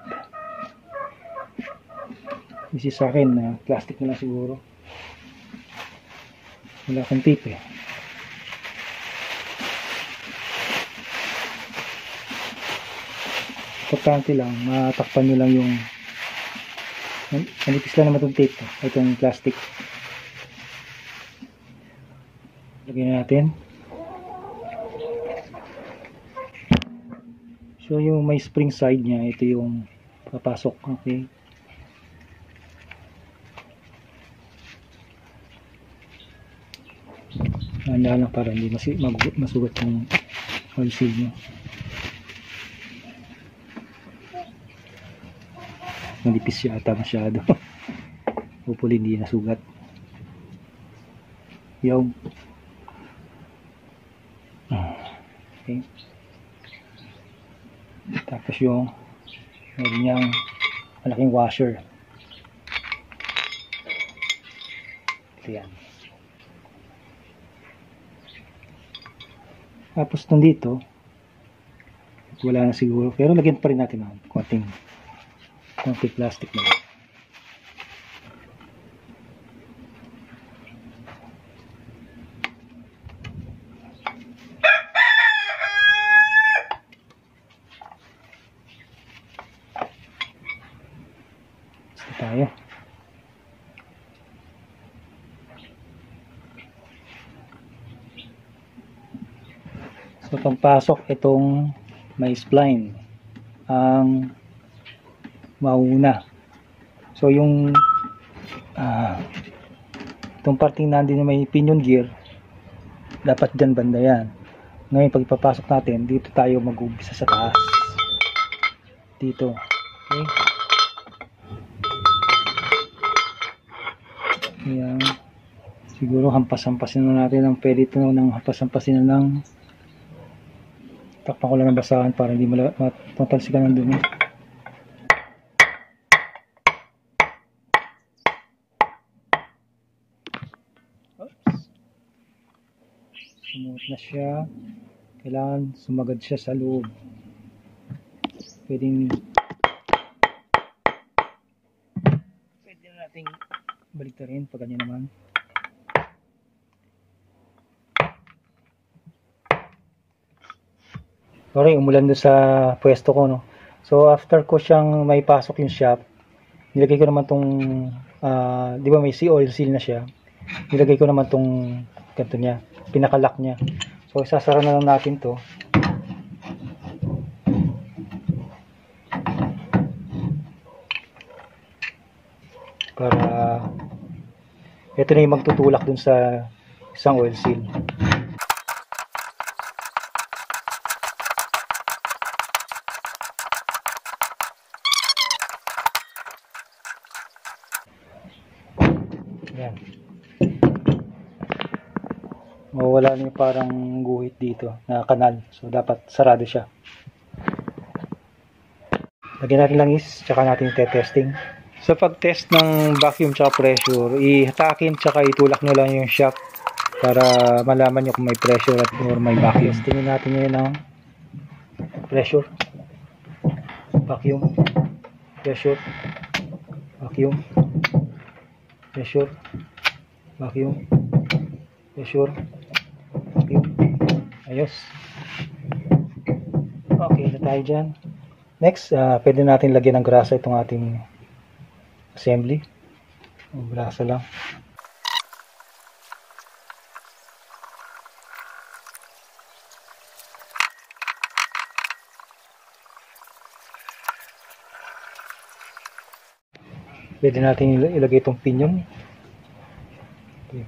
This is sa akin plastic na lang siguro. Wala akong tape Importante lang, matakpan nyo lang yung manipis lang naman itong tape itong plastic. Lagyan natin. So yung may spring side niya, ito yung papasok. Okay. Handa lang para hindi masugat yung oil seal nyo. Manipis siya ata masyado. Hopefully hindi nasugat. Yung okay. Tapos yung meron niyang malaking washer. Ito yan. Tapos nandito wala na siguro, pero lagyan pa rin natin ng konting plastic na lang. Basta tayo. So pagpasok itong may spline ang mauna. So yung itong parting nandun na may pinion gear, dapat dyan banda yan. Ngayon pag ipapasok natin, dito tayo mag-umpisa sa taas. Dito. Okay. Ayan. Siguro hampas-hampasin na natin ang pwede ito ng hampas-hampasin na ng takpan ko lang ng basahan para hindi matalsikan ng dumi. Sumuot na siya. Kailangan sumagad siya sa loob. Pwede na nating baliktarin pag ganyan naman. Sorry, umulan doon sa pwesto ko, no. So after ko siyang may pasok yung shop, nilagay ko naman tong di ba may oil seal na siya. Nilagay ko naman tong ganito niya, pinakalock niya. So isasara na lang natin to. para ito na yung magtutulak dun sa isang oil seal. Yan. Mawala na yung parang guhit dito na kanal. So dapat sarado siya. Lagyan natin langis, tsaka natin testing. Sa pag-test ng vacuum tsaka pressure, ihatakin tsaka itulak nyo lang yung shock para malaman nyo kung may pressure at or may vacuum. Tingnan natin ngayon ng pressure, vacuum, pressure, vacuum, pressure, vacuum, pressure, vacuum. Ayos. Okay na tayo dyan. Next, pwede natin lagyan ng grasa itong ating assembly. Grasa lang. Pwede natin ilagay itong pinion. Okay.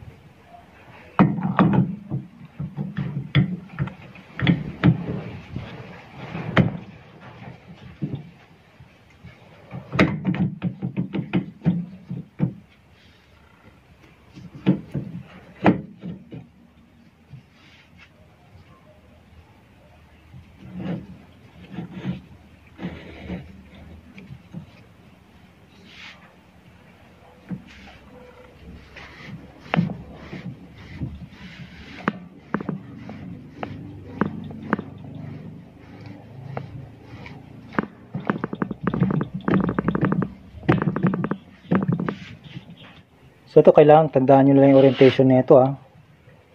So ito kailangan tandaan nyo lang yung orientation nito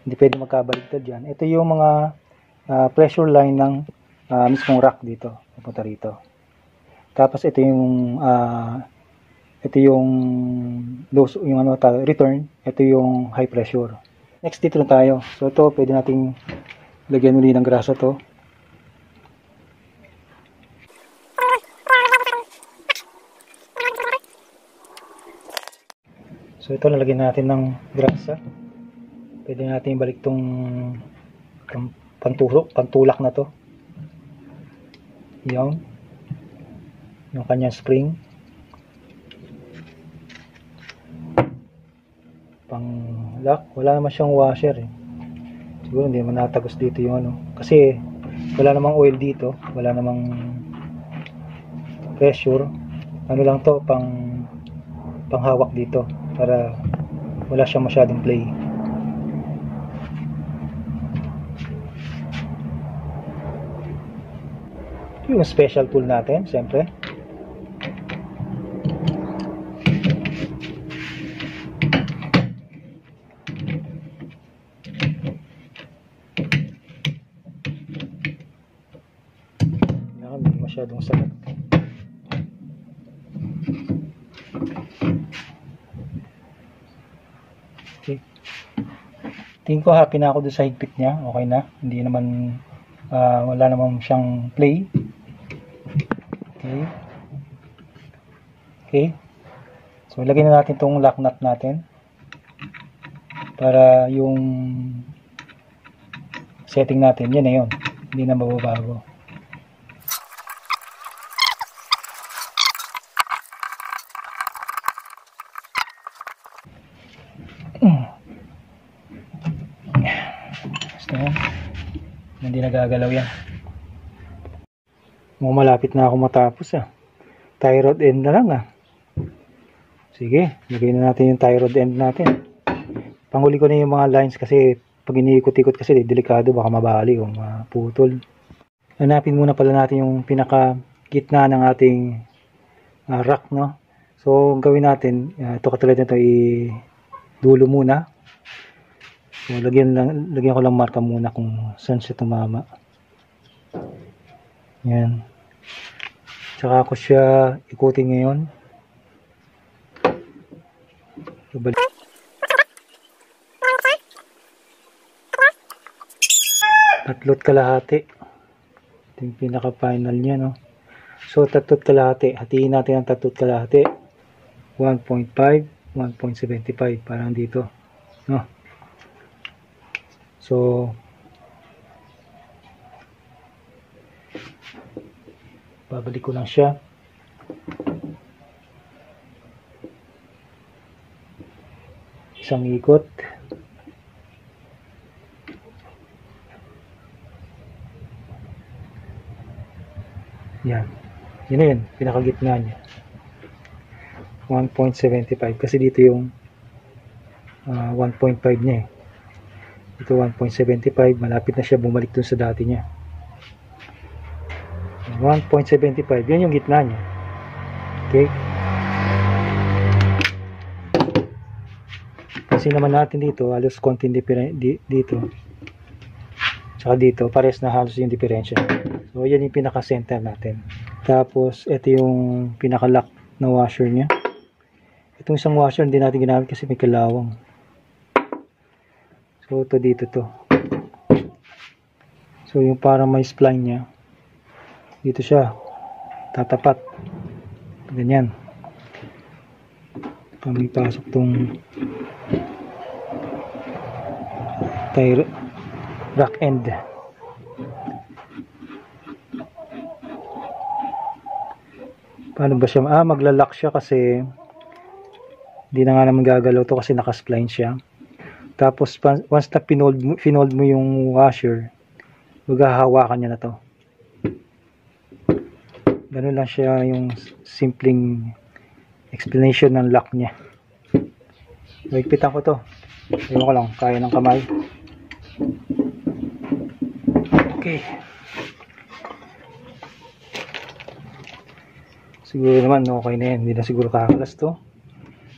Hindi pwede magkabaligtad yan. Ito yung mga pressure line ng mismong rack dito. Pupunta rito. Tapos ito yung low, yung return. Ito yung high pressure. Next dito na tayo. So ito pwede nating lagyan uli ng grasa to. So ito lalagyan natin ng grasa. Pwede natin balik tong pantulak na to. Yan. Yung kanyang spring. Pang lock. Wala naman siyang washer Siguro hindi naman natagos dito yung Kasi wala namang oil dito. Wala namang pressure. Ano lang to, panghawak dito. Para wala siyang masyadong play. Yung special tool natin, siyempre. Hindi masyadong sakit. Okay. Tingin ko happy na ako doon sa higpit niya. Okay na. Hindi naman wala namang siyang play. Okay. Okay. So lagyan na natin tong lock nut natin. Para yung setting natin, yan na yun. Hindi na mababago. Basta yan. Hindi nagagalaw yan. Malapit na ako matapos tie rod end na lang Sige, lagay na natin yung tie rod end natin. Panghuli ko na yung mga lines kasi pag iniikot-ikot kasi delikado, baka mabali o maputol. Hanapin muna pala natin yung pinaka gitna ng ating rack, no? So, gawin natin, ito katulad nito, i-dulo muna. So, lagyan ko lang marka muna kung saan siya tumama. Yan. Tsaka ako siya ikutin ngayon. So, tatlot kalahati. Ito yung pinaka final niya, no? So, tatlot kalahati. Hatiin natin ang tatlot kalahati. 1.5, 1.75, parang dito, no? So babalik ko lang siya. Isang ikot. Yan. Yun na yun. Pinakagitna niya. 1.75. Kasi dito yung 1.5 niya eh. Ito 1.75. Malapit na siya bumalik dun sa dati niya. 1.75. Yan yung gitna niya. Okay. Kasi naman natin dito, halos konting dito. Tsaka dito, pares na halos yung diferensya. So, yan yung pinaka-center natin. Tapos, ito yung pinaka-lock na washer niya. Itong isang washer, hindi natin ginamit kasi may kalawang. So, ito dito to. So, yung parang may spline niya. Dito siya. Tatapat. Ganyan. Pamipasok tong tire rack end. Paano ba siya? Magla-lock siya kasi hindi na nga naman gagalaw to kasi naka-spline siya. Tapos once na pinold mo yung washer, maghahawakan niya na to. Ganun lang siya yung simpleng explanation ng lock niya. Higpitan ko to. Ewan ko lang, kaya ng kamay. Okay. Siguro naman okay na yan. Hindi na siguro kakalas to.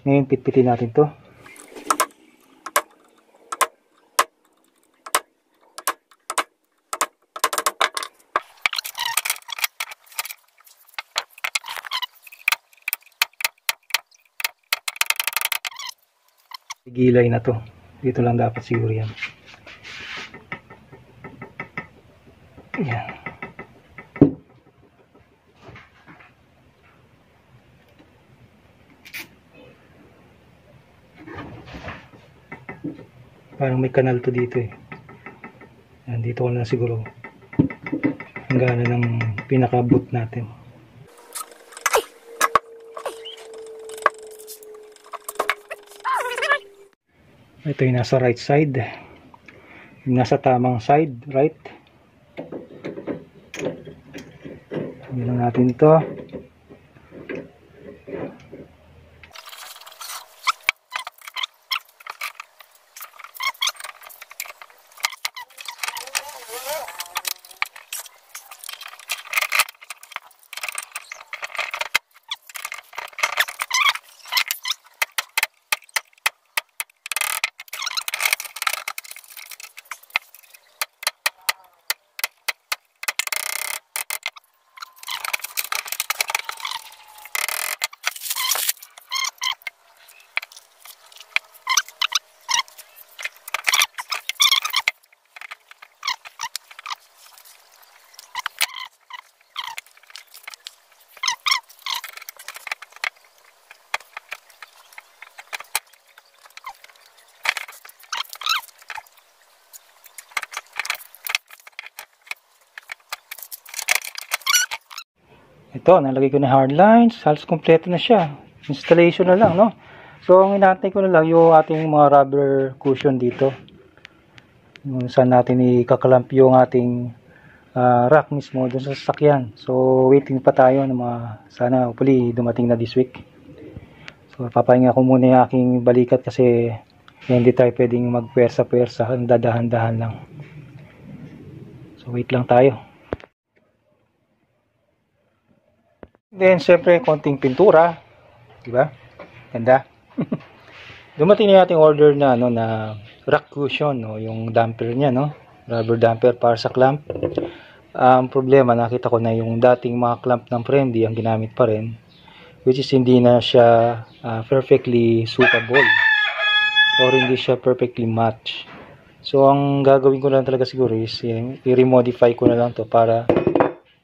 Ngayon pitpitin natin to. Gilay na to. Dito lang dapat siguro yan. Yan. Parang may kanal to dito eh. Yan, dito ko na siguro hangganan ng pinaka-boot natin. Ito yung nasa right side. Yung nasa tamang side, right. Hindi lang natin ito. Ito, nalagay ko na hard lines. Halos kompleto na siya. Installation na lang, no? So, ang inaantay ko na lang yung ating mga rubber cushion dito. Yung saan natin ikakalamp yung ating rack mismo dun sa sasakyan. So, waiting pa tayo ng mga, sana hopefully dumating na this week. So, papahinga ko muna yung aking balikat kasi hindi tayo pwedeng magpwersa-pwersa. Dadahan-dahan lang. So, wait lang tayo. Then, syempre, konting pintura. Diba? Ganda. Dumating na ating order na, na rack cushion, no? Yung damper niya, no? Rubber damper para sa clamp. Ang problema, nakita ko na yung dating mga clamp ng Friendly, ang ginamit pa rin. Which is, hindi na siya perfectly suitable. Or hindi siya perfectly match. So, ang gagawin ko lang talaga siguro is, i-remodify ko na lang to para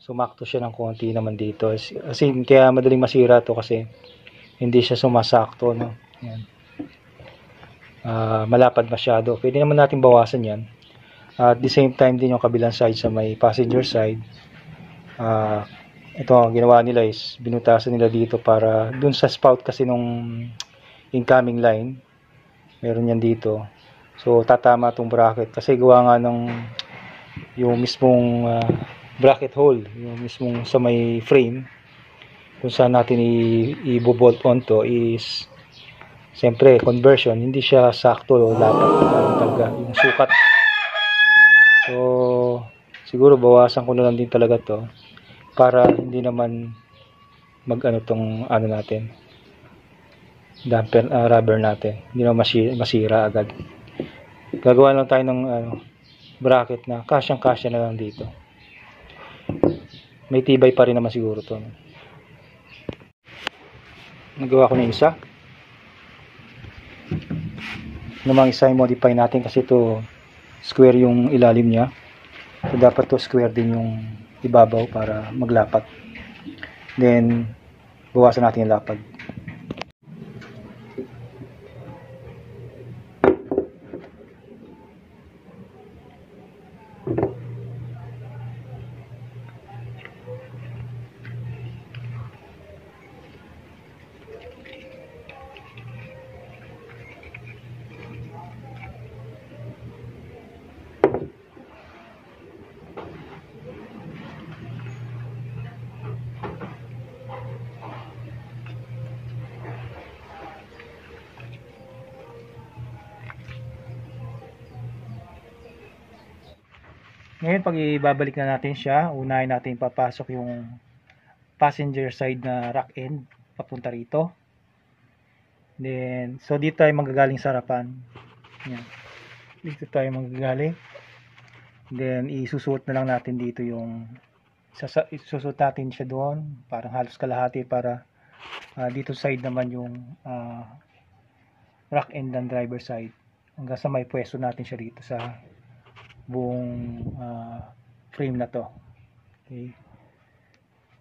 sumakto siya ng konti naman dito. As in, kaya madaling masira to kasi hindi siya sumasakto, no? Yan. Malapad masyado. Pwede naman natin bawasan yan. At the same time din yung kabilang side sa may passenger side. Ito ang ginawa nila is binutasan nila dito para dun sa spout kasi nung incoming line. Meron yan dito. So tatama itong bracket kasi gawa nga ng yung mismong bracket hole, yung mismong sa may frame kung saan natin i-bolt on to is siyempre conversion, hindi siya sakto o dapat talaga yung sukat. So siguro bawasan ko na lang din talaga to para hindi naman tong natin damper rubber natin, hindi na masira agad. Gagawa lang tayo ng bracket na kasyang-kasya na lang dito. May tibay pa rin naman siguro to. Nagawa ko na isa. Namang isa i-modify natin kasi to square yung ilalim niya. So dapat to square din yung ibabaw para maglapat. Then bawasan natin yung lapad. Ngayon pag ibabalik na natin siya, unahin natin papasok yung passenger side na rack end papunta rito. Then so dito tayo magagaling sa harapan. Yan. Dito tayo magagaling. Then isusuot na lang natin dito yung isusuot natin siya doon, parang halos kalahati para dito side naman yung rack end ng driver side. Hanggang sa may pwesto natin siya dito sa buong frame na to. Okay.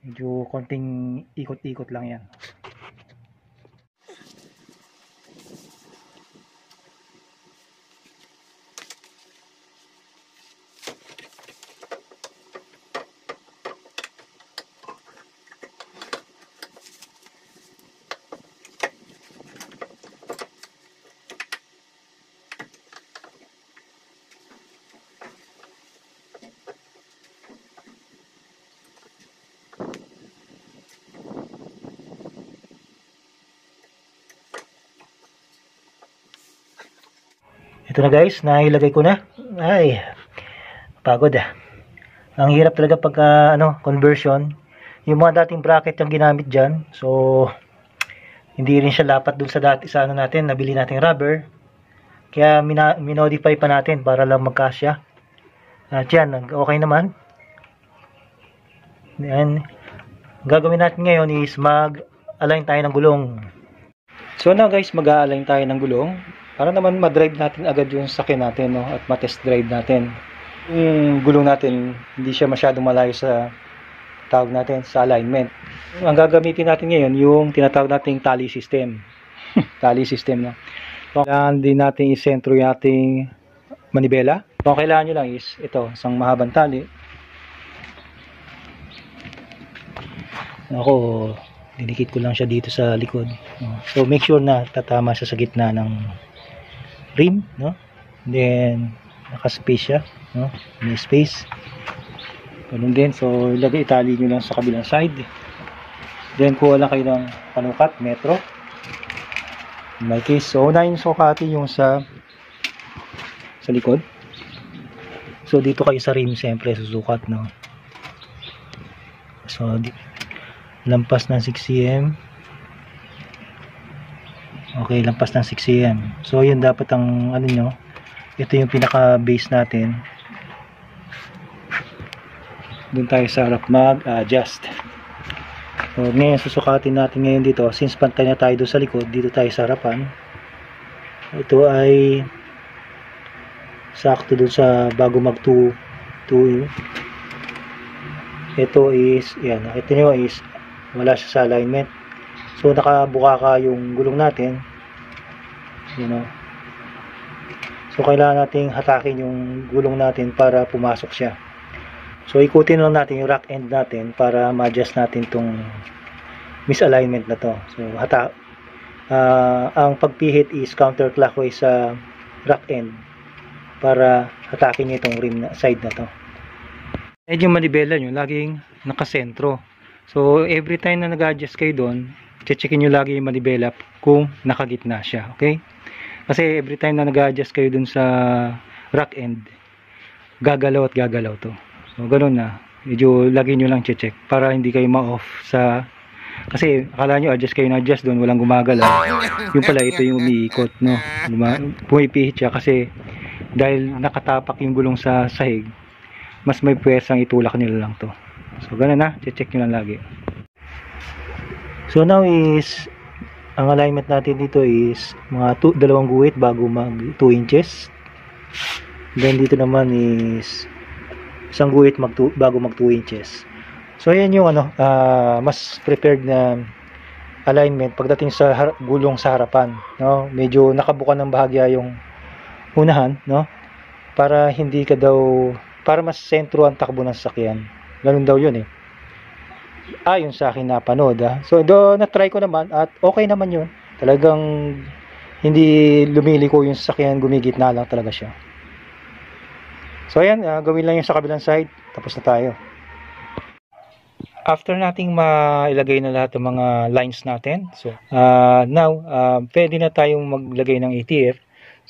Medyo konting ikot-ikot lang yan. Ito na guys, nailagay ko na. Ay, pagod ah. Ang hirap talaga pagka conversion. Yung mga dating bracket yung ginamit dyan. So, hindi rin siya lapat dun sa dati sa natin, nabili natin rubber. Kaya minodify pa natin para lang magkasya. At yan, okay naman. And, gagawin natin ngayon is mag-align tayo ng gulong. So now guys, mag-a-align tayo ng gulong. Para naman ma-drive natin agad yung sakyan natin, no? At ma-test drive natin. Yung gulong natin, hindi siya masyadong malayo sa tawag natin sa alignment. Ang gagamitin natin ngayon, yung tinatawag nating tally system. Tally system, no? So, kailangan din natin isentro yung ating manibela. So, ang kailangan nyo lang is ito, isang mahabang tali. Ako, dinikit ko lang siya dito sa likod. So, make sure na tatama siya sa gitna ng rim, no? Then naka-space siya, no? May space. Ganun din. So ilagay, itali nyo lang sa kabilang side. Then kuha lang kayo ng panukat, metro. In my case, so unahin sukatin yung sa likod. So dito kayo sa rim, siyempre susukat, no? So lampas ng 6 cm. Okay, lampas ng 6 cm. So yun dapat ang nyo. Ito yung pinaka base natin. Doon tayo sa harap mag-adjust. So ngayon susukatin natin ngayon dito. Since pantay na tayo doon sa likod, dito tayo sa harapan. Ito ay sakto doon sa bago mag 2. Ito is, yan, nakita nyo is wala siya sa alignment. So nakabuka yung gulong natin. You know. So kailangan nating hatakin yung gulong natin para pumasok siya. So ikutin lang natin yung rack end natin para ma-adjust natin tong misalignment na to. So ang pagpihit is counterclockwise sa rack end para hatakin niyo itong rim na side na to. And yung manibela nyo laging nakasentro. So every time na nag-adjust kayo doon, checkin nyo lagi yung manibela kung nakagitna siya. Okay? Kasi every time na nag-adjust kayo dun sa rack end, gagalaw at gagalaw to. So, ganun na. Medyo lagi nyo lang check para hindi kayo ma-off sa... Kasi akala nyo adjust kayo na adjust doon, walang gumagalaw. Yung pala, ito yung umiikot, no? Pumipihit siya kasi dahil nakatapak yung gulong sa sahig, mas may pwersang itulak nyo lang to. So, ganun na. Check nyo lang lagi. So, now is... Ang alignment natin dito is mga dalawang guhit bago mag 2 inches. Then dito naman is isang guhit bago mag 2 inches. So ayan yung mas prepared na alignment pagdating sa gulong sa harapan, no? Medyo nakabuka ng bahagya yung unahan, no? Para hindi ka daw mas sentro ang takbo ng sasakyan. Ganun daw yun eh. Ayon sa akin napanood So na-try ko naman at okay naman yun. Talagang hindi lumiliko yung sasakyan, gumigitna lang talaga siya. So ayan, gawin lang yung sa kabilang side. Tapos na tayo. After nating mailagay na lahat ng mga lines natin, so now pwede na tayong maglagay ng ATF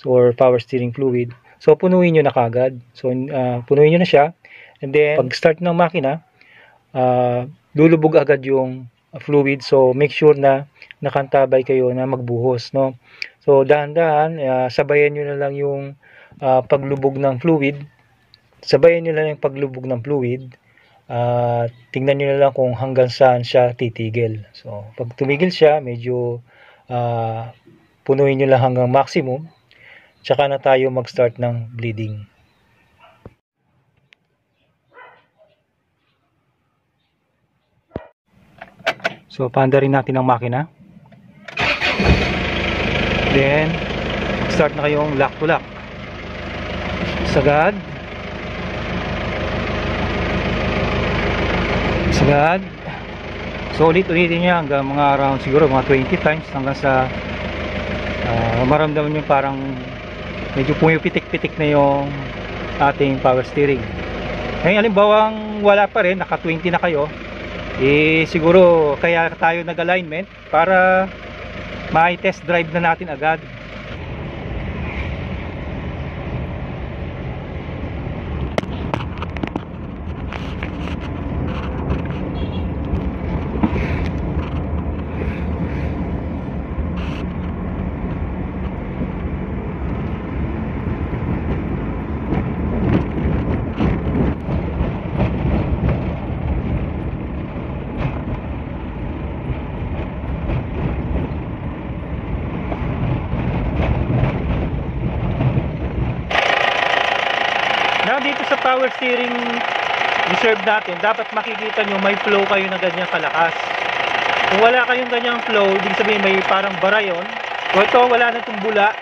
or power steering fluid. So punuin nyo na kagad. So punuin nyo na siya, and then pag start ng makina, lulubog agad yung fluid. So make sure na nakantabay kayo na magbuhos, no? So dahan-dahan, sabayan nyo na lang yung paglubog ng fluid. Sabayan nyo na lang yung paglubog ng fluid. Tingnan nyo na lang kung hanggang saan siya titigil. So pag tumigil siya, medyo punuin nyo lang hanggang maximum. Tsaka na tayo mag-start ng bleeding. So, paanda rin natin ang makina. Then, start na kayong lock to lock. Sagad. Sagad. So, ulit-ulitin niya hanggang mga around siguro mga 20 times hanggang sa maramdaman nyo parang medyo pumipitik-pitik na yung ating power steering. Ngayon, halimbawa wala pa rin, naka 20 na kayo, siguro kaya tayo nag-alignment para ma-test drive na natin agad. Dito sa power steering reserve natin, dapat makikita nyo may flow kayo na ganyang kalakas. Kung wala kayong ganyang flow, ibig sabihin may parang bara yun. So ito, wala na itong bula.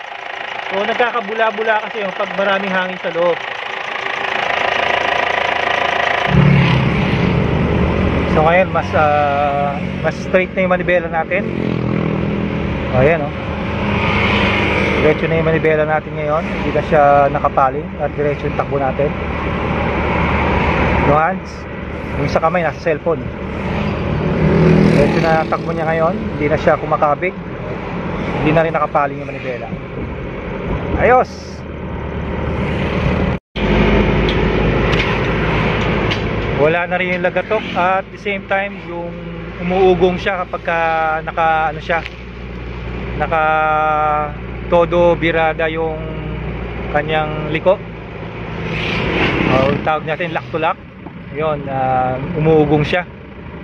So nagkakabula-bula kasi yung pag maraming hangin sa loob. So ngayon, mas straight na yung manibela natin. O ayan o. Diretso na yung manibela natin ngayon. Hindi na siya nakapaling. At diretso yung takbo natin. No hands. Yung sa kamay nasa cellphone. Diretso na takbo niya ngayon. Hindi na siya kumakabig. Hindi na rin nakapaling yung manibela. Ayos! Wala na rin yung lagatok. At the same time yung umuugong siya kapag naka todo birada yung kanyang liko. Tawag natin lock to lock. Yun, umuugong siya.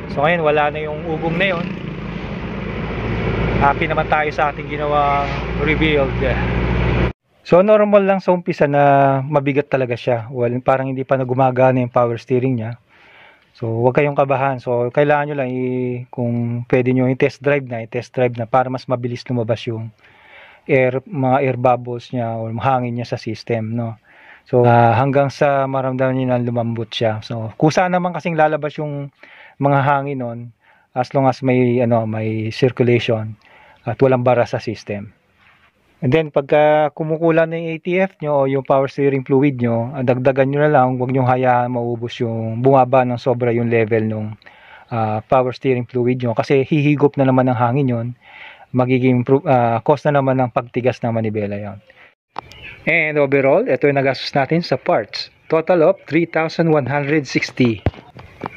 So ngayon wala na yung ugong na yun. Happy naman tayo sa ating ginawang rebuild. So normal lang sa umpisa na mabigat talaga siya. Well, parang hindi pa na gumagana yung power steering niya. So, huwag kayong kabahan. So, kailangan nyo lang kung pwede nyo i-test drive na para mas mabilis lumabas yung mga air bubbles niya o hangin niya sa system, no? So, hanggang sa maramdaman nyo na lumambot siya. So, kusa naman kasing lalabas yung mga hangin nun as long as may circulation at walang bara sa system. And then, pagka kumukulan na yung ATF nyo o yung power steering fluid nyo, dagdagan nyo na lang, huwag nyo hayaan maubos yung bumaba ng sobra yung level ng power steering fluid nyo. Kasi hihigop na naman ng hangin yun, magiging cause na naman ng pagtigas ng manibela yon. And overall, ito yung nagastos natin sa parts. Total of 3,160.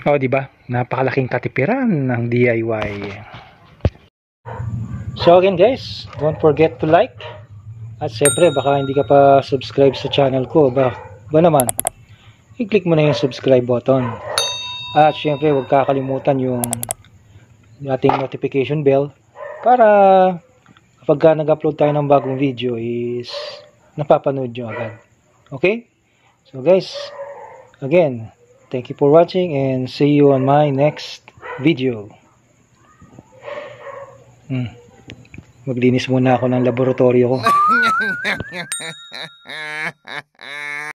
O, diba? Napakalaking katipiran ng DIY. So again guys, don't forget to like. At syempre, baka hindi ka pa subscribe sa channel ko. Ba naman? I-click mo na yung subscribe button. At syempre, huwag kakalimutan yung ating notification bell para kapag nag-upload tayo ng bagong video is napapanood nyo agad. Okay? So guys, again, thank you for watching and see you on my next video. Maglinis muna ako ng laboratorio ko.